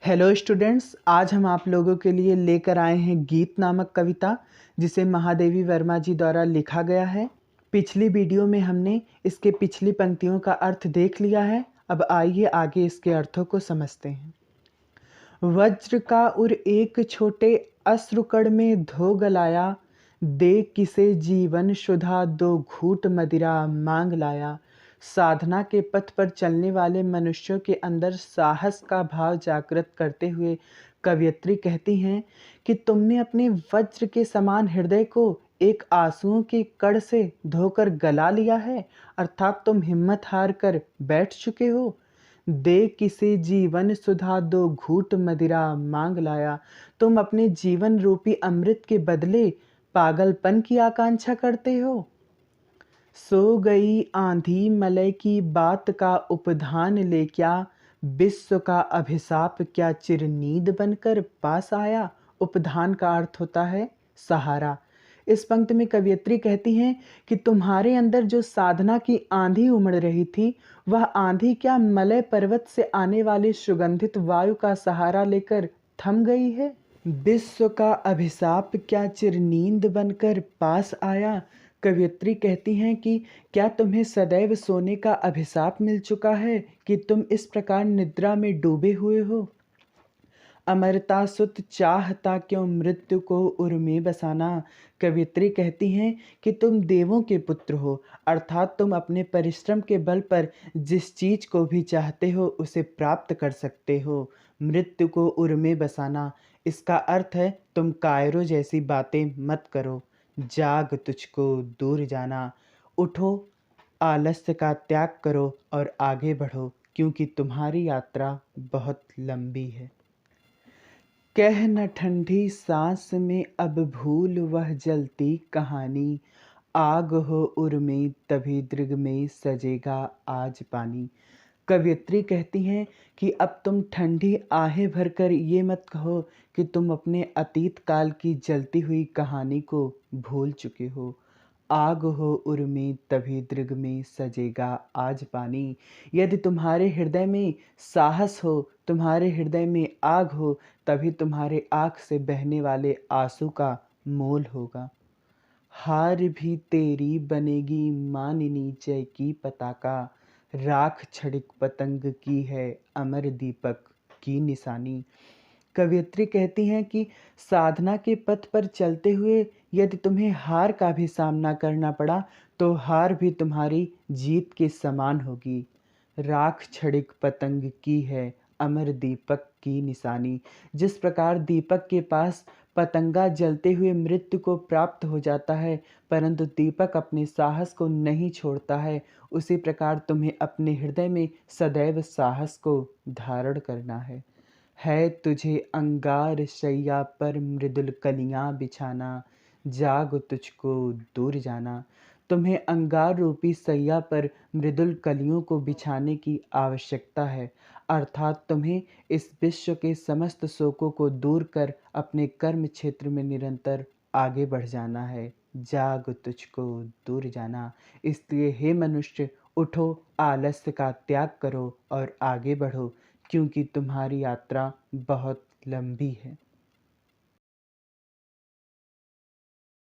Hello students, आज हम आप लोगों के लिए लेकर आए हैं गीत नामक कविता जिसे महादेवी वर्मा जी द्वारा लिखा गया है। पिछली वीडियो में हमने इसके पिछली पंक्तियों का अर्थ देख लिया है। अब आइए आगे इसके अर्थों को समझते हैं। वज्र का उर एक छोटे अश्रुकण में धो गलाया, दे किसे जीवन शुधा दो घूंट मदिरा मांग लाया। साधना के पथ पर चलने वाले मनुष्यों के अंदर साहस का भाव जागृत करते हुए कवयित्री कहती हैं कि तुमने अपने वज्र के समान हृदय को एक आंसुओं के कण से धोकर गला लिया है, अर्थात तुम हिम्मत हार कर बैठ चुके हो। दे किसे जीवन सुधा दो घूंट मदिरा मांग लाया। तुम अपने जीवन रूपी अमृत के बदले पागलपन की आकांक्षा करते हो। सो गई आंधी मलय की बात का उपधान ले, क्या विश्व का अभिशाप क्या चिरनीद बनकर पास आया। उपधान का अर्थ होता है सहारा। इस पंक्ति में कवयित्री कहती हैं कि तुम्हारे अंदर जो साधना की आंधी उमड़ रही थी, वह आंधी क्या मलय पर्वत से आने वाली सुगंधित वायु का सहारा लेकर थम गई है। विश्व का अभिशाप क्या चिरनींद बनकर पास आया। कवयित्री कहती हैं कि क्या तुम्हें सदैव सोने का अभिशाप मिल चुका है कि तुम इस प्रकार निद्रा में डूबे हुए हो। अमरता सुत चाहता क्यों मृत्यु को उर में बसाना। कवयित्री कहती हैं कि तुम देवों के पुत्र हो, अर्थात तुम अपने परिश्रम के बल पर जिस चीज को भी चाहते हो उसे प्राप्त कर सकते हो। मृत्यु को उर में बसाना, इसका अर्थ है तुम कायरों जैसी बातें मत करो। जाग तुझको दूर जाना, उठो, आलस्य का त्याग करो और आगे बढ़ो, क्योंकि तुम्हारी यात्रा बहुत लंबी है। कह न ठंडी सांस में अब भूल वह जलती कहानी, आग हो उर में तभी दृग में सजेगा आज पानी। कवयित्री कहती हैं कि अब तुम ठंडी आहें भरकर ये मत कहो कि तुम अपने अतीत काल की जलती हुई कहानी को भूल चुके हो। आग हो उर में तभी दृग में सजेगा आज पानी। यदि तुम्हारे हृदय में साहस हो, तुम्हारे हृदय में आग हो, तभी तुम्हारे आँख से बहने वाले आंसू का मोल होगा। हार भी तेरी बनेगी मानिनी जय की पताका, राख छड़िक पतंग की है अमर दीपक की निशानी। कवयित्री कहती हैं कि साधना के पथ पर चलते हुए यदि तुम्हें हार का भी सामना करना पड़ा तो हार भी तुम्हारी जीत के समान होगी। राख छड़िक पतंग की है अमर दीपक की निशानी। जिस प्रकार दीपक के पास पतंगा जलते हुए मृत्यु को प्राप्त हो जाता है, परंतु दीपक अपने साहस को नहीं छोड़ता है, उसी प्रकार तुम्हें अपने हृदय में सदैव साहस को धारण करना है तुझे अंगार शैया पर मृदुल कलियां बिछाना, जाग तुझको दूर जाना। तुम्हें अंगार रूपी सैया पर मृदुल कलियों को बिछाने की आवश्यकता है, अर्थात तुम्हें इस विश्व के समस्त शोकों को दूर कर अपने कर्म क्षेत्र में निरंतर आगे बढ़ जाना है। जाग तुझको दूर जाना। इसलिए हे मनुष्य, उठो, आलस्य का त्याग करो और आगे बढ़ो, क्योंकि तुम्हारी यात्रा बहुत लंबी है।